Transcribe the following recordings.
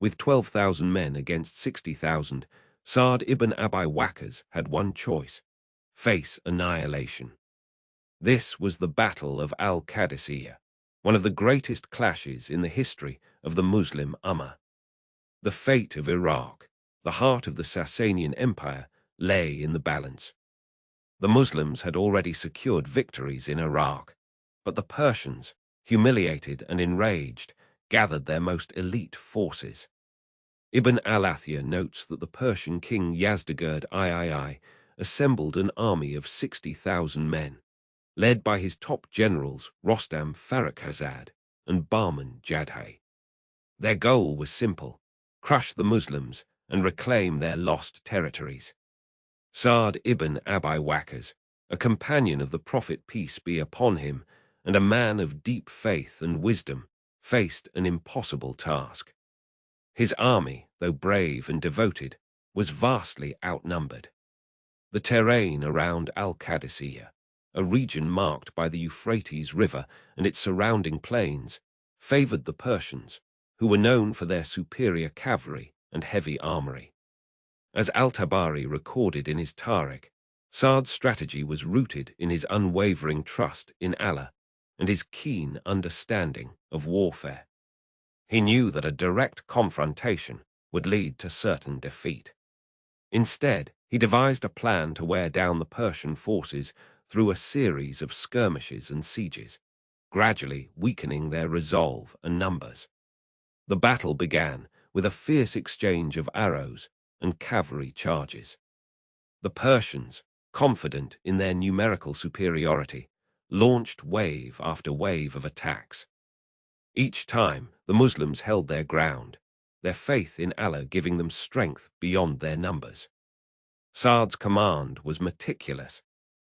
With 12,000 men against 60,000, Sa'd ibn Abi Waqqas had one choice: face annihilation. This was the Battle of al-Qadisiyyah, one of the greatest clashes in the history of the Muslim Ummah. The fate of Iraq, the heart of the Sasanian Empire, lay in the balance. The Muslims had already secured victories in Iraq, but the Persians, humiliated and enraged, gathered their most elite forces. Ibn al-Athir notes that the Persian king Yazdegerd III assembled an army of 60,000 men, led by his top generals Rostam Farrukhzad and Bahman Jadhay. Their goal was simple: crush the Muslims and reclaim their lost territories. Sa'd ibn Abi Waqqas, a companion of the Prophet peace be upon him, and a man of deep faith and wisdom, faced an impossible task. His army, though brave and devoted, was vastly outnumbered. The terrain around al-Qadisiyyah, a region marked by the Euphrates River and its surrounding plains, favored the Persians, who were known for their superior cavalry and heavy armory. As Al-Tabari recorded in his Tarikh, Sa'd's strategy was rooted in his unwavering trust in Allah and his keen understanding of warfare. He knew that a direct confrontation would lead to certain defeat. Instead, he devised a plan to wear down the Persian forces through a series of skirmishes and sieges, gradually weakening their resolve and numbers. The battle began with a fierce exchange of arrows and cavalry charges. The Persians, confident in their numerical superiority, launched wave after wave of attacks. Each time, the Muslims held their ground, their faith in Allah giving them strength beyond their numbers. Sa'd's command was meticulous.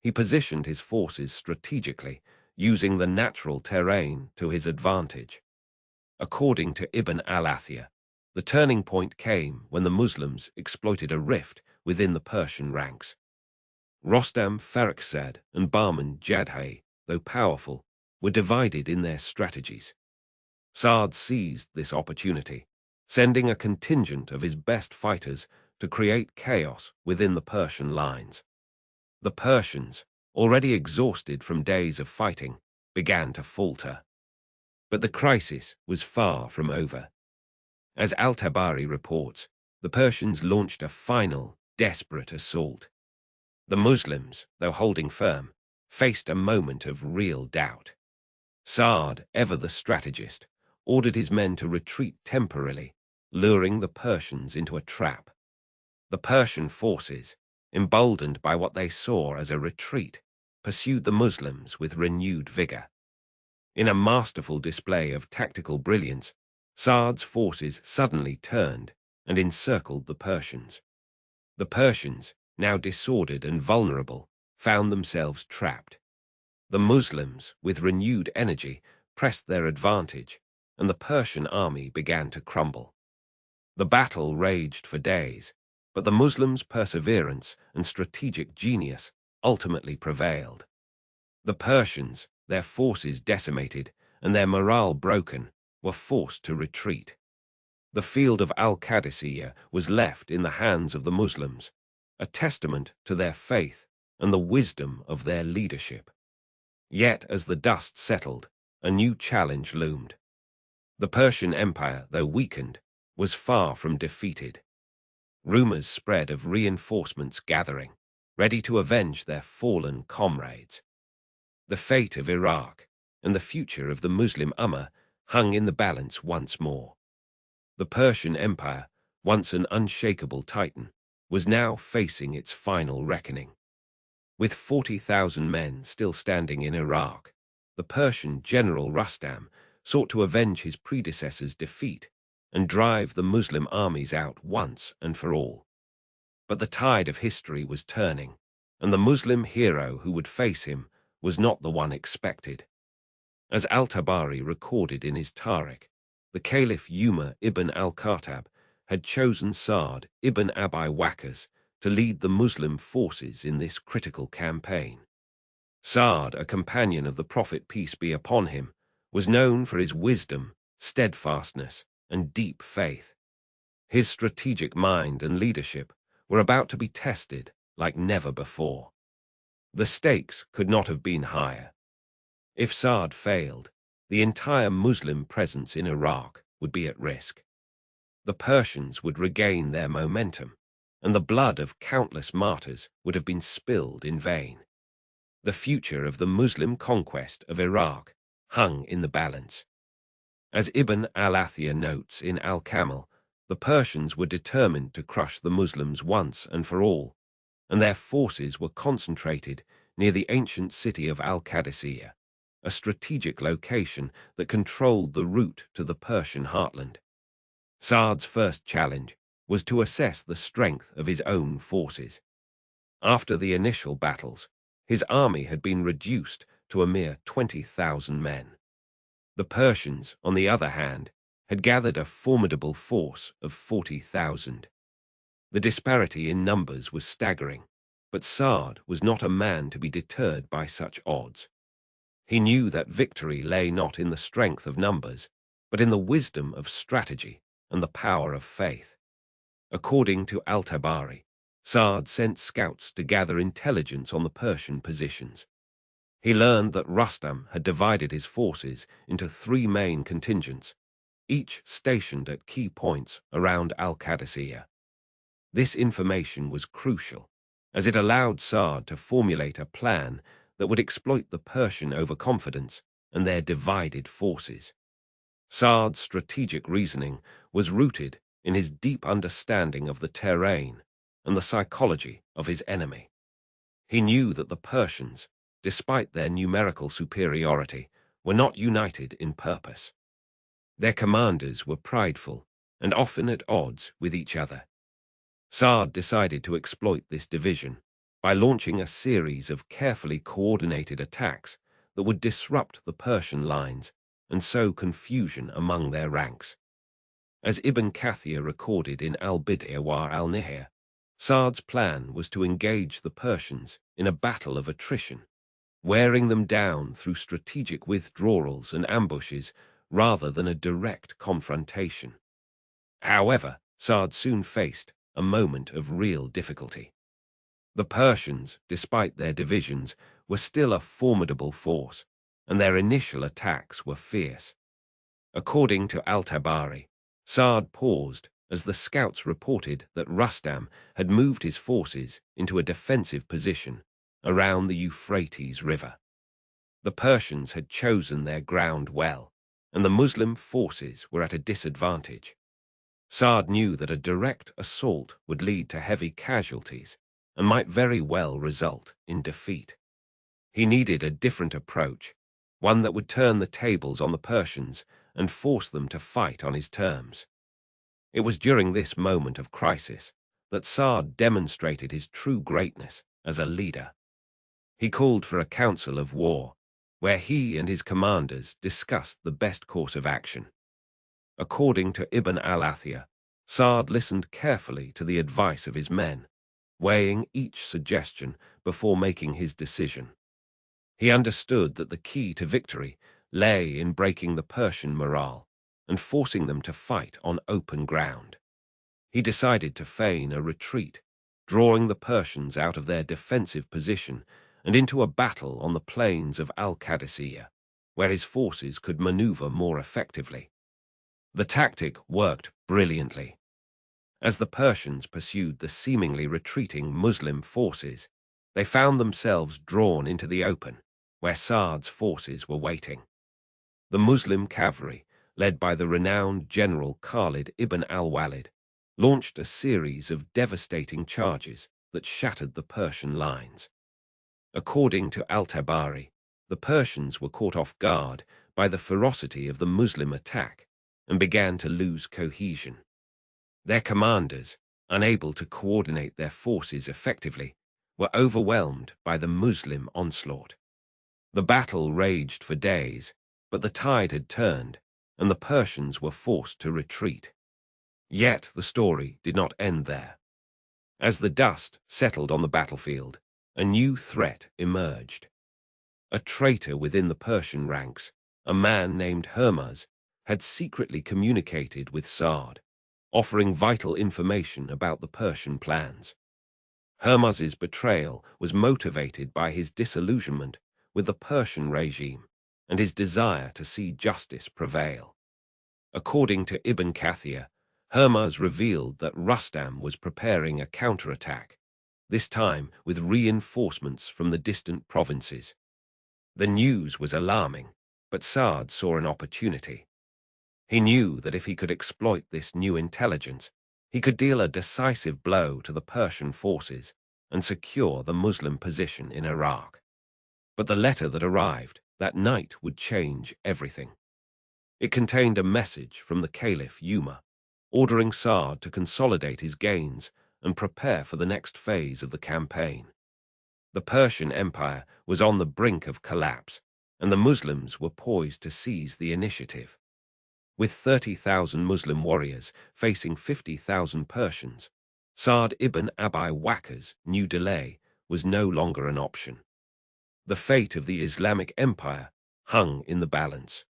He positioned his forces strategically, using the natural terrain to his advantage. According to Ibn al-Athir, the turning point came when the Muslims exploited a rift within the Persian ranks. Rostam Farrukhzad and Bahman Jadhay, though powerful, were divided in their strategies. Sa'd seized this opportunity, sending a contingent of his best fighters to create chaos within the Persian lines. The Persians, already exhausted from days of fighting, began to falter. But the crisis was far from over. As Al-Tabari reports, the Persians launched a final, desperate assault. The Muslims, though holding firm, faced a moment of real doubt. Sa'd, ever the strategist, ordered his men to retreat temporarily, luring the Persians into a trap. The Persian forces, emboldened by what they saw as a retreat, pursued the Muslims with renewed vigor. In a masterful display of tactical brilliance, Sa'd's forces suddenly turned and encircled the Persians. The Persians, now disordered and vulnerable, found themselves trapped. The Muslims, with renewed energy, pressed their advantage, and the Persian army began to crumble. The battle raged for days, but the Muslims' perseverance and strategic genius ultimately prevailed. The Persians, their forces decimated and their morale broken, were forced to retreat. The field of al-Qadisiyyah was left in the hands of the Muslims, a testament to their faith and the wisdom of their leadership. Yet, as the dust settled, a new challenge loomed. The Persian Empire, though weakened, was far from defeated. Rumors spread of reinforcements gathering, ready to avenge their fallen comrades. The fate of Iraq and the future of the Muslim Ummah hung in the balance once more. The Persian Empire, once an unshakable titan, was now facing its final reckoning. With 40,000 men still standing in Iraq, the Persian general Rustam sought to avenge his predecessor's defeat and drive the Muslim armies out once and for all. But the tide of history was turning, and the Muslim hero who would face him was not the one expected. As Al-Tabari recorded in his Tarikh, the Caliph Umar ibn al-Khattab had chosen Sa'd ibn Abi Waqqas to lead the Muslim forces in this critical campaign. Sa'd, a companion of the Prophet peace be upon him, was known for his wisdom, steadfastness, and deep faith. His strategic mind and leadership were about to be tested like never before. The stakes could not have been higher. If Sa'd failed, the entire Muslim presence in Iraq would be at risk. The Persians would regain their momentum, and the blood of countless martyrs would have been spilled in vain. The future of the Muslim conquest of Iraq hung in the balance. As Ibn al-Athir notes in Al-Kamil, the Persians were determined to crush the Muslims once and for all, and their forces were concentrated near the ancient city of al-Qadisiyyah, a strategic location that controlled the route to the Persian heartland. Sa'd's first challenge was to assess the strength of his own forces. After the initial battles, his army had been reduced to a mere 20,000 men. The Persians, on the other hand, had gathered a formidable force of 40,000. The disparity in numbers was staggering, but Sa'd was not a man to be deterred by such odds. He knew that victory lay not in the strength of numbers, but in the wisdom of strategy and the power of faith. According to Al-Tabari, Sa'd sent scouts to gather intelligence on the Persian positions. He learned that Rustam had divided his forces into 3 main contingents, each stationed at key points around al-Qadisiyyah. This information was crucial, as it allowed Sa'd to formulate a plan that would exploit the Persian overconfidence and their divided forces. Sa'd's strategic reasoning was rooted in his deep understanding of the terrain and the psychology of his enemy. He knew that the Persians, despite their numerical superiority, were not united in purpose. Their commanders were prideful and often at odds with each other. Sa'd decided to exploit this division by launching a series of carefully coordinated attacks that would disrupt the Persian lines and sow confusion among their ranks. As Ibn Kathir recorded in al-Bidaya wa al-Nihaya, Sa'd's plan was to engage the Persians in a battle of attrition, wearing them down through strategic withdrawals and ambushes rather than a direct confrontation. However, Sa'd soon faced a moment of real difficulty. The Persians, despite their divisions, were still a formidable force, and their initial attacks were fierce. According to Al-Tabari, Sa'd paused as the scouts reported that Rustam had moved his forces into a defensive position around the Euphrates River. The Persians had chosen their ground well, and the Muslim forces were at a disadvantage. Sa'd knew that a direct assault would lead to heavy casualties and might very well result in defeat. He needed a different approach, one that would turn the tables on the Persians and force them to fight on his terms. It was during this moment of crisis that Sa'd demonstrated his true greatness as a leader. He called for a council of war, where he and his commanders discussed the best course of action. According to Ibn al-Athir, Sa'd listened carefully to the advice of his men, weighing each suggestion before making his decision. He understood that the key to victory lay in breaking the Persian morale and forcing them to fight on open ground. He decided to feign a retreat, drawing the Persians out of their defensive position and into a battle on the plains of al-Qadisiyyah, where his forces could maneuver more effectively. The tactic worked brilliantly. As the Persians pursued the seemingly retreating Muslim forces, they found themselves drawn into the open, where Sa'd's forces were waiting. The Muslim cavalry, led by the renowned General Khalid ibn al-Walid, launched a series of devastating charges that shattered the Persian lines. According to Al-Tabari, the Persians were caught off guard by the ferocity of the Muslim attack and began to lose cohesion. Their commanders, unable to coordinate their forces effectively, were overwhelmed by the Muslim onslaught. The battle raged for days, but the tide had turned, and the Persians were forced to retreat. Yet the story did not end there. As the dust settled on the battlefield, a new threat emerged. A traitor within the Persian ranks, a man named Hermuz, had secretly communicated with Sa'd. offering vital information about the Persian plans. Hormuz's betrayal was motivated by his disillusionment with the Persian regime and his desire to see justice prevail. According to Ibn Kathir, Hormuz revealed that Rustam was preparing a counterattack, this time with reinforcements from the distant provinces. The news was alarming, but Sa'd saw an opportunity. He knew that if he could exploit this new intelligence, he could deal a decisive blow to the Persian forces and secure the Muslim position in Iraq. But the letter that arrived that night would change everything. It contained a message from the Caliph Umar, ordering Sa'd to consolidate his gains and prepare for the next phase of the campaign. The Persian Empire was on the brink of collapse, and the Muslims were poised to seize the initiative. With 30,000 Muslim warriors facing 50,000 Persians, Sa'd ibn Abi Waqqas' new delay was no longer an option. The fate of the Islamic Empire hung in the balance.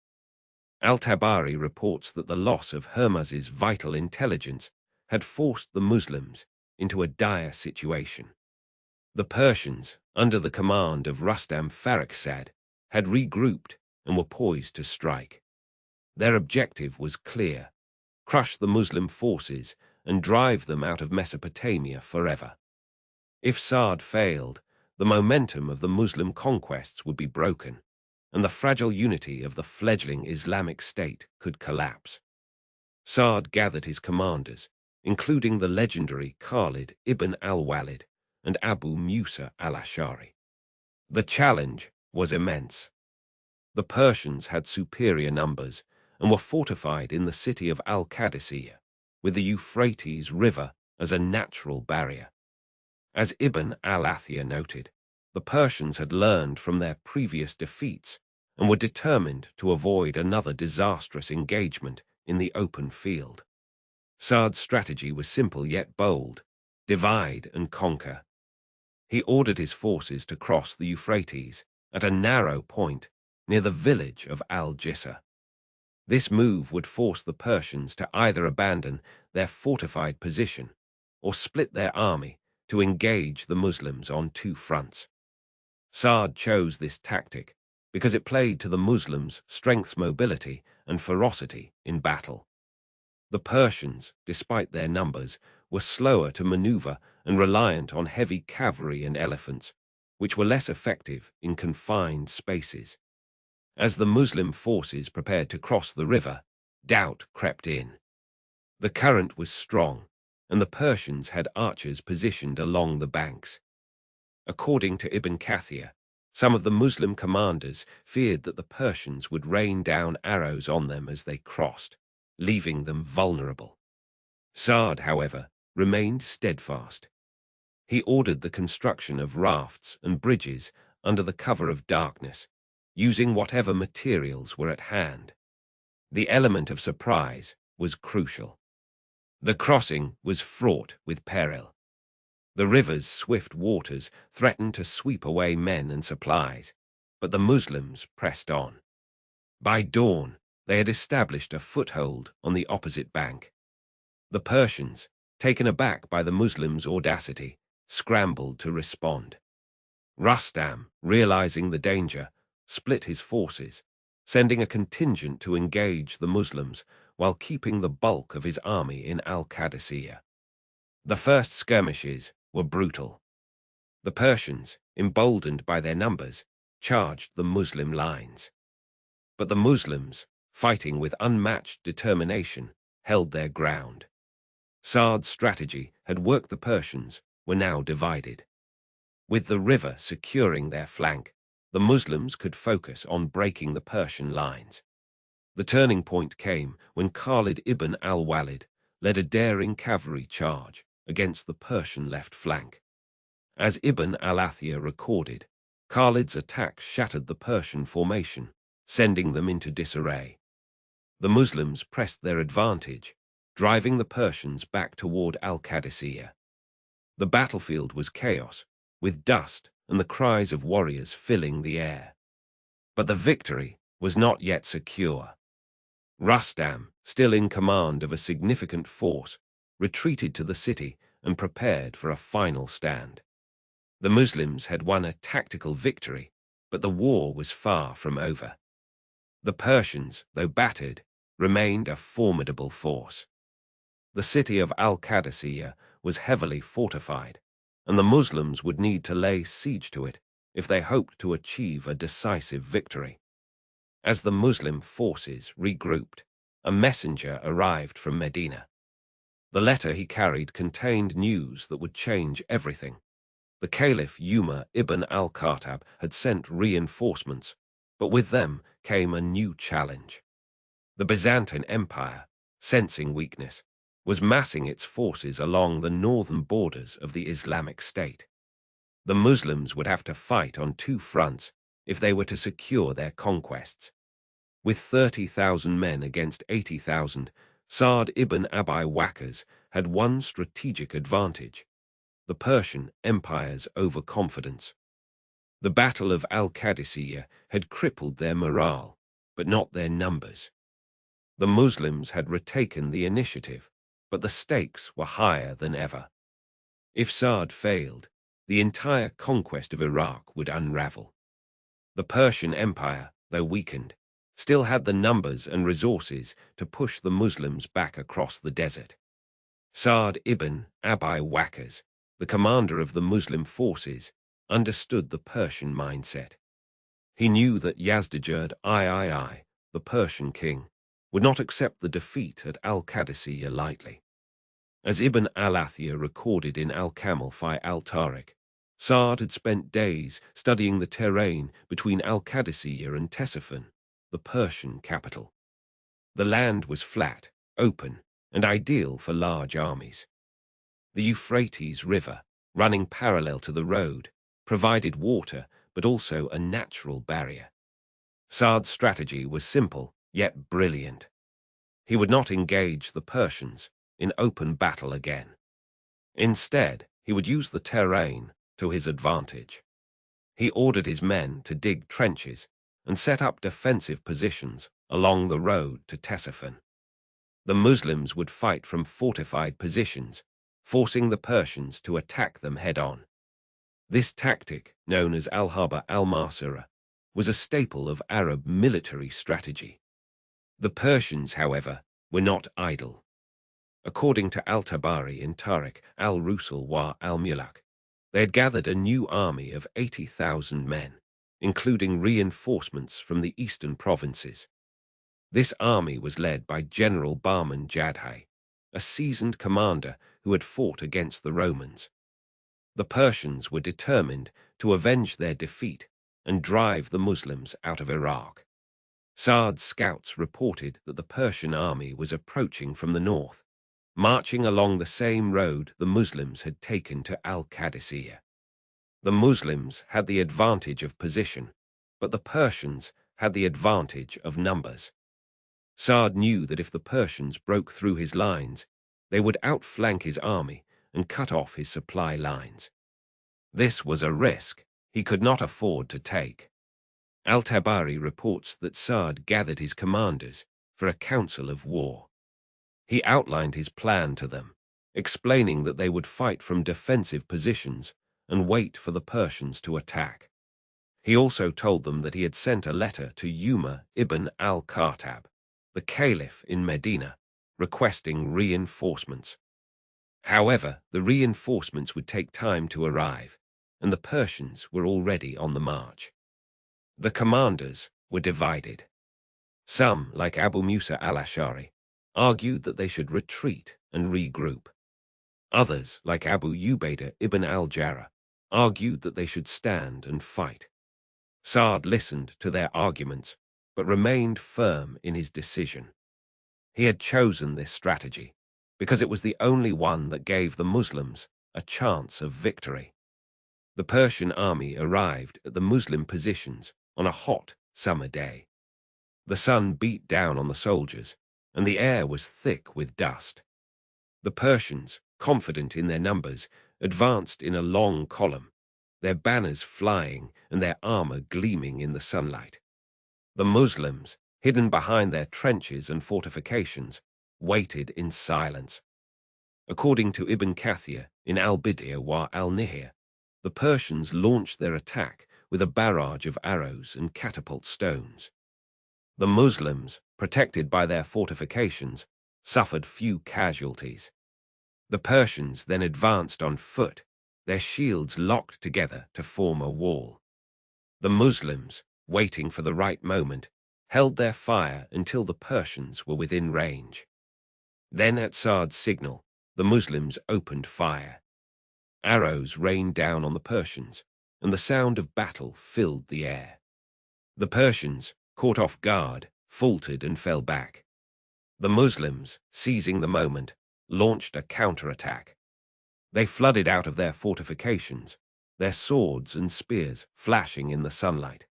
Al-Tabari reports that the loss of Hormuz's vital intelligence had forced the Muslims into a dire situation. The Persians, under the command of Rustam Farrakhzad, had regrouped and were poised to strike. Their objective was clear: crush the Muslim forces and drive them out of Mesopotamia forever. If Sa'd failed, the momentum of the Muslim conquests would be broken, and the fragile unity of the fledgling Islamic State could collapse. Sa'd gathered his commanders, including the legendary Khalid ibn al-Walid and Abu Musa al-Ash'ari. The challenge was immense. The Persians had superior numbers and were fortified in the city of al-Qadisiyyah, with the Euphrates River as a natural barrier. As Ibn al-Athir noted, the Persians had learned from their previous defeats and were determined to avoid another disastrous engagement in the open field. Sa'd's strategy was simple yet bold: divide and conquer. He ordered his forces to cross the Euphrates at a narrow point near the village of al-Jissa. This move would force the Persians to either abandon their fortified position or split their army to engage the Muslims on two fronts. Sa'd chose this tactic because it played to the Muslims' strength, mobility, and ferocity in battle. The Persians, despite their numbers, were slower to maneuver and reliant on heavy cavalry and elephants, which were less effective in confined spaces. As the Muslim forces prepared to cross the river, doubt crept in. The current was strong, and the Persians had archers positioned along the banks. According to Ibn Kathir, some of the Muslim commanders feared that the Persians would rain down arrows on them as they crossed, leaving them vulnerable. Sa'd, however, remained steadfast. He ordered the construction of rafts and bridges under the cover of darkness, using whatever materials were at hand. The element of surprise was crucial. The crossing was fraught with peril. The river's swift waters threatened to sweep away men and supplies, but the Muslims pressed on. By dawn, they had established a foothold on the opposite bank. The Persians, taken aback by the Muslims' audacity, scrambled to respond. Rustam, realizing the danger, split his forces, sending a contingent to engage the Muslims while keeping the bulk of his army in al-Qadisiyyah. The first skirmishes were brutal. The Persians, emboldened by their numbers, charged the Muslim lines. But the Muslims, fighting with unmatched determination, held their ground. Sa'd's strategy had worked. The Persians were now divided. With the river securing their flank, the Muslims could focus on breaking the Persian lines. The turning point came when Khalid ibn al-Walid led a daring cavalry charge against the Persian left flank. As Ibn al-Athir recorded, Khalid's attack shattered the Persian formation, sending them into disarray. The Muslims pressed their advantage, driving the Persians back toward al-Qadisiyyah. The battlefield was chaos, with dust and the cries of warriors filling the air. But the victory was not yet secure. Rustam, still in command of a significant force, retreated to the city and prepared for a final stand. The Muslims had won a tactical victory, but the war was far from over. The Persians, though battered, remained a formidable force. The city of al-Qadisiyyah was heavily fortified, and the Muslims would need to lay siege to it if they hoped to achieve a decisive victory. As the Muslim forces regrouped, a messenger arrived from Medina. The letter he carried contained news that would change everything. The Caliph Umar ibn al-Khattab had sent reinforcements, but with them came a new challenge. The Byzantine Empire, sensing weakness, was massing its forces along the northern borders of the Islamic State. The Muslims would have to fight on two fronts if they were to secure their conquests. With 30,000 men against 80,000, Sa'd ibn Abi Waqqas had one strategic advantage: the Persian Empire's overconfidence. The Battle of al-Qadisiyyah had crippled their morale, but not their numbers. The Muslims had retaken the initiative, but the stakes were higher than ever. If Sa'd failed, the entire conquest of Iraq would unravel. The Persian Empire, though weakened, still had the numbers and resources to push the Muslims back across the desert. Sa'd ibn Abi Waqqas, the commander of the Muslim forces, understood the Persian mindset. He knew that Yazdegerd III, the Persian king, would not accept the defeat at al-Qadisiyyah lightly. As Ibn al-Athir recorded in al-Kamil fi al-Tarikh, Sa'd had spent days studying the terrain between al-Qadisiyyah and Ctesiphon, the Persian capital. The land was flat, open, and ideal for large armies. The Euphrates River, running parallel to the road, provided water but also a natural barrier. Sa'd's strategy was simple, yet brilliant. He would not engage the Persians in open battle again. Instead, he would use the terrain to his advantage. He ordered his men to dig trenches and set up defensive positions along the road to Ctesiphon. The Muslims would fight from fortified positions, forcing the Persians to attack them head-on. This tactic, known as al-Harba al-Masira, was a staple of Arab military strategy. The Persians, however, were not idle. According to al-Tabari in Tarikh al-Rusul wa al-Muluk, they had gathered a new army of 80,000 men, including reinforcements from the eastern provinces. This army was led by General Bahman Jadhai, a seasoned commander who had fought against the Romans. The Persians were determined to avenge their defeat and drive the Muslims out of Iraq. Sa'd's scouts reported that the Persian army was approaching from the north, marching along the same road the Muslims had taken to al-Qadisiyyah. The Muslims had the advantage of position, but the Persians had the advantage of numbers. Sa'd knew that if the Persians broke through his lines, they would outflank his army and cut off his supply lines. This was a risk he could not afford to take. Al-Tabari reports that Sa'd gathered his commanders for a council of war. He outlined his plan to them, explaining that they would fight from defensive positions and wait for the Persians to attack. He also told them that he had sent a letter to Umar ibn al-Khattab, the Caliph in Medina, requesting reinforcements. However, the reinforcements would take time to arrive, and the Persians were already on the march. The commanders were divided. Some, like Abu Musa al-Ash'ari, argued that they should retreat and regroup. Others, like Abu Ubaidah ibn al-Jarrah, argued that they should stand and fight. Sa'd listened to their arguments, but remained firm in his decision. He had chosen this strategy because it was the only one that gave the Muslims a chance of victory. The Persian army arrived at the Muslim positions on a hot summer day. The sun beat down on the soldiers, and the air was thick with dust. The Persians, confident in their numbers, advanced in a long column, their banners flying and their armor gleaming in the sunlight. The Muslims, hidden behind their trenches and fortifications, waited in silence. According to Ibn Kathir in al-Bidaya wa al-Nihaya, the Persians launched their attack with a barrage of arrows and catapult stones. The Muslims, protected by their fortifications, suffered few casualties. The Persians then advanced on foot, their shields locked together to form a wall. The Muslims, waiting for the right moment, held their fire until the Persians were within range. Then at Sa'd's signal, the Muslims opened fire. Arrows rained down on the Persians, and the sound of battle filled the air. The Persians, caught off guard, faltered and fell back. The Muslims, seizing the moment, launched a counterattack. They flooded out of their fortifications, their swords and spears flashing in the sunlight.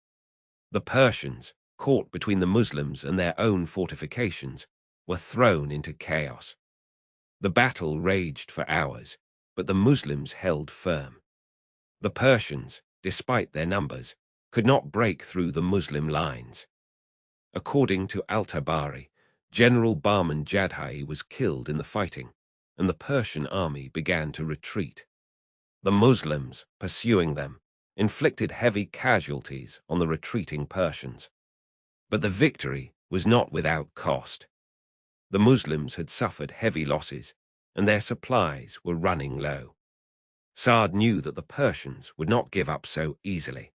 The Persians, caught between the Muslims and their own fortifications, were thrown into chaos. The battle raged for hours, but the Muslims held firm. The Persians, despite their numbers, could not break through the Muslim lines. According to al-Tabari, General Bahman Jadhai was killed in the fighting, and the Persian army began to retreat. The Muslims, pursuing them, inflicted heavy casualties on the retreating Persians. But the victory was not without cost. The Muslims had suffered heavy losses, and their supplies were running low. Sa'd knew that the Persians would not give up so easily.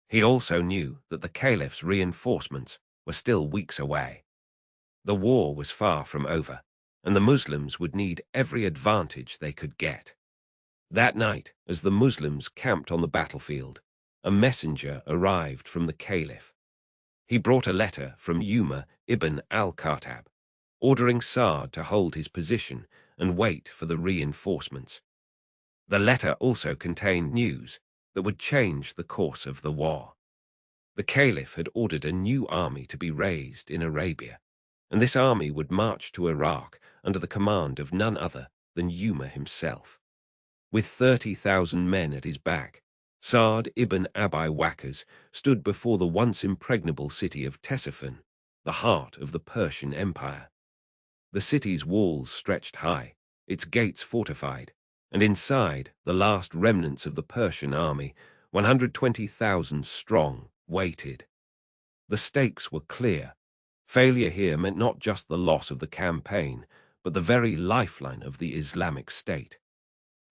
He also knew that the Caliph's reinforcements were still weeks away. The war was far from over, and the Muslims would need every advantage they could get. That night, as the Muslims camped on the battlefield, a messenger arrived from the Caliph. He brought a letter from Umar ibn al-Khattab, ordering Sa'd to hold his position and wait for the reinforcements. The letter also contained news that would change the course of the war. The Caliph had ordered a new army to be raised in Arabia, and this army would march to Iraq under the command of none other than Umar himself. With 30,000 men at his back, Sa'd ibn Abi Waqqas stood before the once impregnable city of Ctesiphon, the heart of the Persian Empire. The city's walls stretched high, its gates fortified, and inside the last remnants of the Persian army, 120,000 strong, waited. The stakes were clear. Failure here meant not just the loss of the campaign, but the very lifeline of the Islamic State.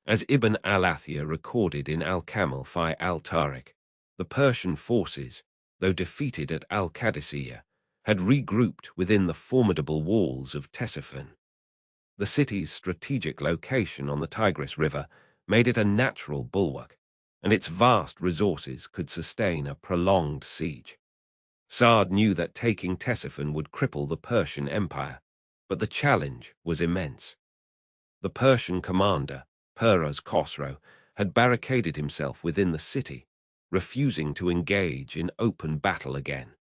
As Ibn al-Athir recorded in al-Kamil fi al-Tarikh, the Persian forces, though defeated at al-Qadisiyyah, had regrouped within the formidable walls of Ctesiphon. The city's strategic location on the Tigris River made it a natural bulwark, and its vast resources could sustain a prolonged siege. Sa'd knew that taking Ctesiphon would cripple the Persian Empire, but the challenge was immense. The Persian commander, Peres Khosrow, had barricaded himself within the city, refusing to engage in open battle again.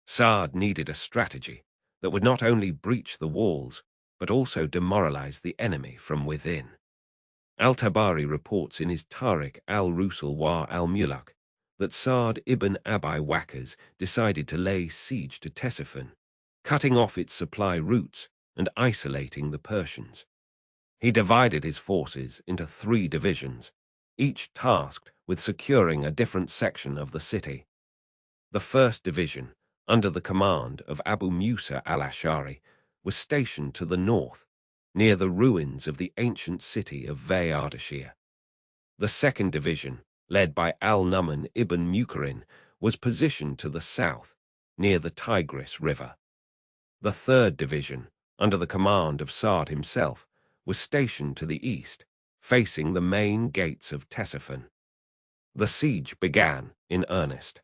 Sa'd needed a strategy that would not only breach the walls, but also demoralize the enemy from within. Al-Tabari reports in his Tarikh al-Rusul wa al-Muluk that Sa'd ibn Abi Waqqas decided to lay siege to Ctesiphon, cutting off its supply routes and isolating the Persians. He divided his forces into 3 divisions, each tasked with securing a different section of the city. The first division, under the command of Abu Musa al-Ash'ari, was stationed to the north, near the ruins of the ancient city of Ardashir. The second division, led by al-Nu'man ibn Muqrin, was positioned to the south, near the Tigris River. The third division, under the command of Sa'd himself, was stationed to the east, facing the main gates of Ctesiphon. The siege began in earnest.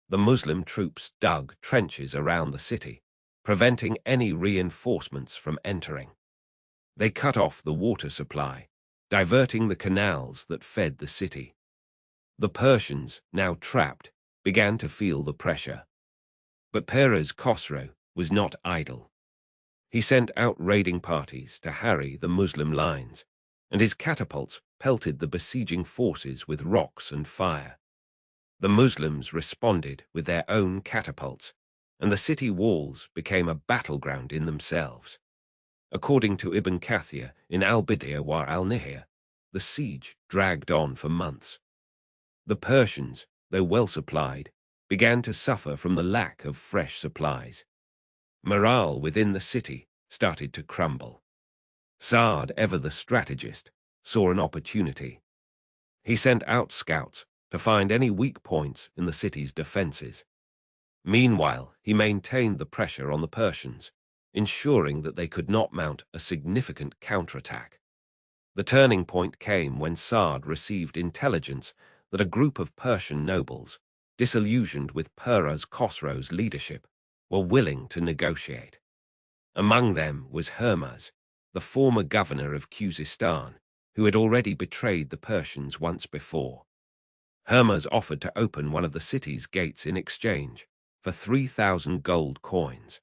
The Muslim troops dug trenches around the city, preventing any reinforcements from entering. They cut off the water supply, diverting the canals that fed the city. The Persians, now trapped, began to feel the pressure. But Peres Khosrow was not idle. He sent out raiding parties to harry the Muslim lines, and his catapults pelted the besieging forces with rocks and fire. The Muslims responded with their own catapults, and the city walls became a battleground in themselves. According to Ibn Kathir in al-Bidaya wa al-Nihaya, the siege dragged on for months. The Persians, though well supplied, began to suffer from the lack of fresh supplies. Morale within the city started to crumble. Sa'd, ever the strategist, saw an opportunity. He sent out scouts to find any weak points in the city's defenses. Meanwhile, he maintained the pressure on the Persians, ensuring that they could not mount a significant counterattack. The turning point came when Sa'd received intelligence that a group of Persian nobles, disillusioned with Peres Khosrow's leadership, were willing to negotiate. Among them was Hormuz, the former governor of Khuzestan, who had already betrayed the Persians once before. Hormuz offered to open one of the city's gates in exchange for 3,000 gold coins.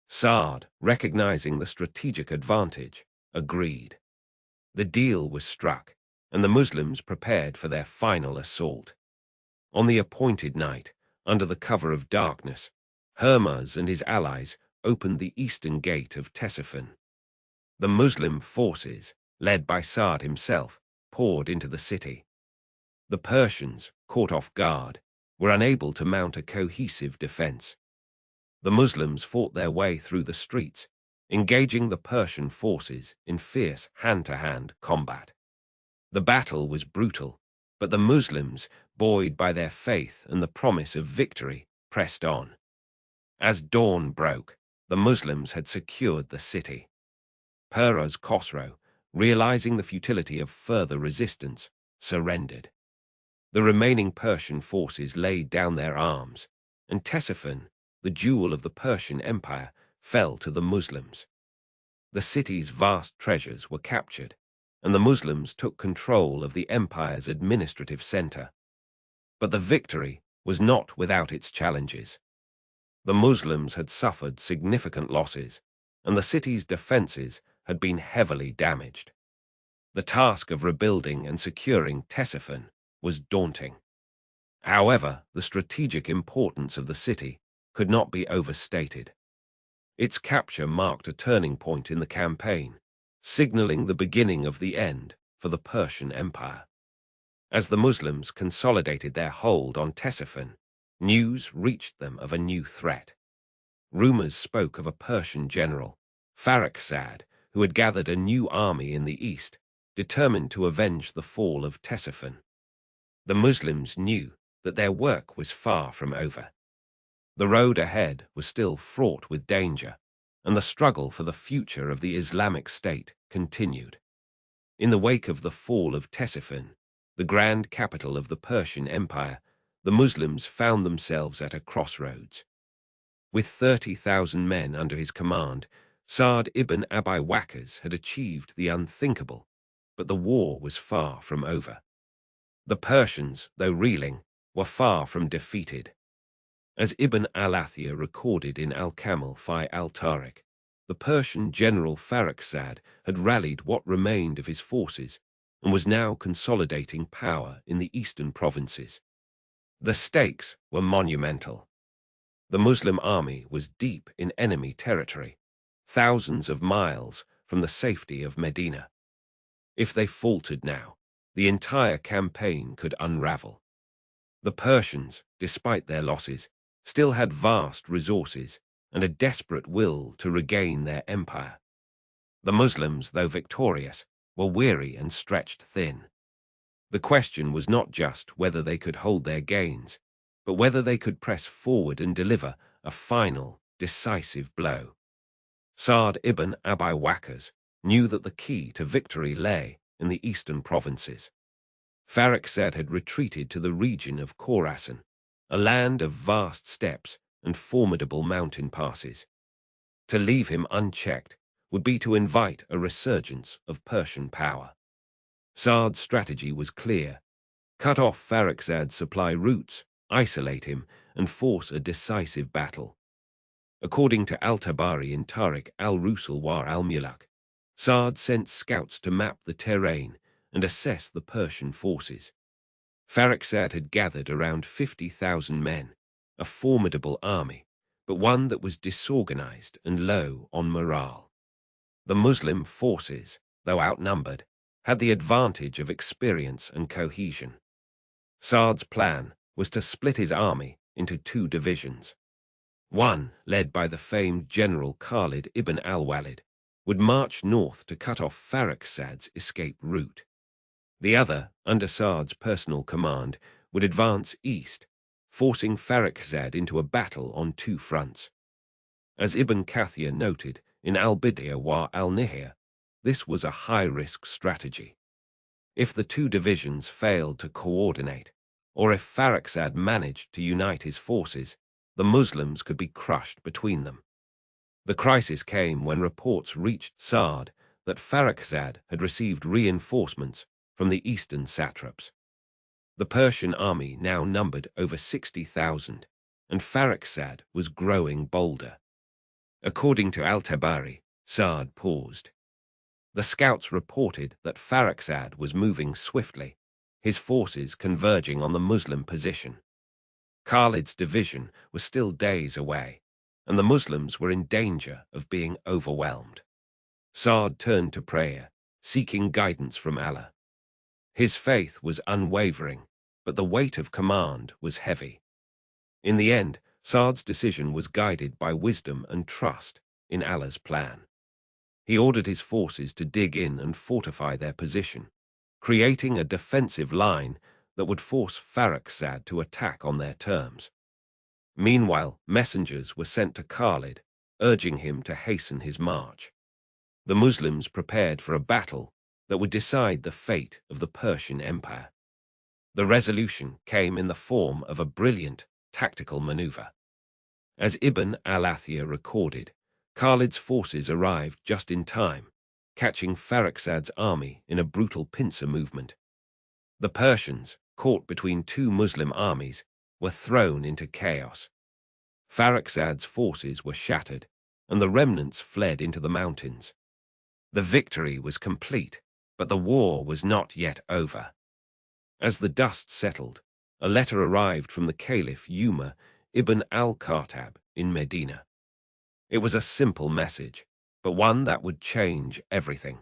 Sa'd, recognizing the strategic advantage, agreed. The deal was struck, and the Muslims prepared for their final assault. On the appointed night, under the cover of darkness, Hormuz and his allies opened the eastern gate of Ctesiphon. The Muslim forces, led by Sa'd himself, poured into the city. The Persians, caught off guard, were unable to mount a cohesive defense. The Muslims fought their way through the streets, engaging the Persian forces in fierce hand-to-hand combat. The battle was brutal, but the Muslims, buoyed by their faith and the promise of victory, pressed on. As dawn broke, the Muslims had secured the city. Peres Khosrow, realizing the futility of further resistance, surrendered. The remaining Persian forces laid down their arms, and Ctesiphon, the jewel of the Persian Empire, fell to the Muslims. The city's vast treasures were captured, and the Muslims took control of the empire's administrative center. But the victory was not without its challenges. The Muslims had suffered significant losses, and the city's defenses had been heavily damaged. The task of rebuilding and securing Ctesiphon was daunting. However, the strategic importance of the city could not be overstated. Its capture marked a turning point in the campaign, signaling the beginning of the end for the Persian Empire. As the Muslims consolidated their hold on Ctesiphon, news reached them of a new threat. Rumors spoke of a Persian general, Farrukhzad, who had gathered a new army in the east, determined to avenge the fall of Ctesiphon. The Muslims knew that their work was far from over. The road ahead was still fraught with danger, and the struggle for the future of the Islamic State continued. In the wake of the fall of Ctesiphon, the grand capital of the Persian Empire, the Muslims found themselves at a crossroads. With 30,000 men under his command, Sa'd ibn Abi Waqqas had achieved the unthinkable, but the war was far from over. The Persians, though reeling, were far from defeated. As Ibn al-Athir recorded in al-Kamil fi al-Tarikh, the Persian general Farrukhzad had rallied what remained of his forces and was now consolidating power in the eastern provinces. The stakes were monumental. The Muslim army was deep in enemy territory, thousands of miles from the safety of Medina. If they faltered now, the entire campaign could unravel. The Persians, despite their losses, still had vast resources and a desperate will to regain their empire. The Muslims, though victorious, were weary and stretched thin. The question was not just whether they could hold their gains, but whether they could press forward and deliver a final, decisive blow. Sa'd ibn Abi Waqqas knew that the key to victory lay in the eastern provinces. Farrukhzad had retreated to the region of Khorasan, a land of vast steppes and formidable mountain passes. To leave him unchecked would be to invite a resurgence of Persian power. Sa'd's strategy was clear: cut off Farrukhzad's supply routes, isolate him, and force a decisive battle. According to al-Tabari in Tarikh al-Rusul wa al-Muluk, Sa'd sent scouts to map the terrain and assess the Persian forces. Farrukhzad had gathered around 50,000 men, a formidable army, but one that was disorganized and low on morale. The Muslim forces, though outnumbered, had the advantage of experience and cohesion. Saad's plan was to split his army into two divisions. One, led by the famed general Khalid ibn al-Walid, would march north to cut off Farrukhzad's escape route. The other, under Saad's personal command, would advance east, forcing Farrukhzad into a battle on two fronts. As Ibn Kathir noted in al-Bidaya wa al-Nihaya, this was a high-risk strategy. If the two divisions failed to coordinate, or if Farrukhzad managed to unite his forces, the Muslims could be crushed between them. The crisis came when reports reached Saad that Farrukhzad had received reinforcements from the eastern satraps. The Persian army now numbered over 60,000, and Farrukhzad was growing bolder. According to Al-Tabari, Saad paused. The scouts reported that Farrukhzad was moving swiftly, his forces converging on the Muslim position. Khalid's division was still days away, and the Muslims were in danger of being overwhelmed. Saad turned to prayer, seeking guidance from Allah. His faith was unwavering, but the weight of command was heavy. In the end, Saad's decision was guided by wisdom and trust in Allah's plan. He ordered his forces to dig in and fortify their position, creating a defensive line that would force Farrukhzad to attack on their terms. Meanwhile, messengers were sent to Khalid, urging him to hasten his march. The Muslims prepared for a battle that would decide the fate of the Persian Empire. The resolution came in the form of a brilliant tactical maneuver. As Ibn al-Athir recorded, Khalid's forces arrived just in time, catching Farrukhzad's army in a brutal pincer movement. The Persians, caught between two Muslim armies, were thrown into chaos. Farrukhzad's forces were shattered, and the remnants fled into the mountains. The victory was complete, but the war was not yet over. As the dust settled, a letter arrived from the Caliph Umar ibn al-Khattab in Medina. It was a simple message, but one that would change everything.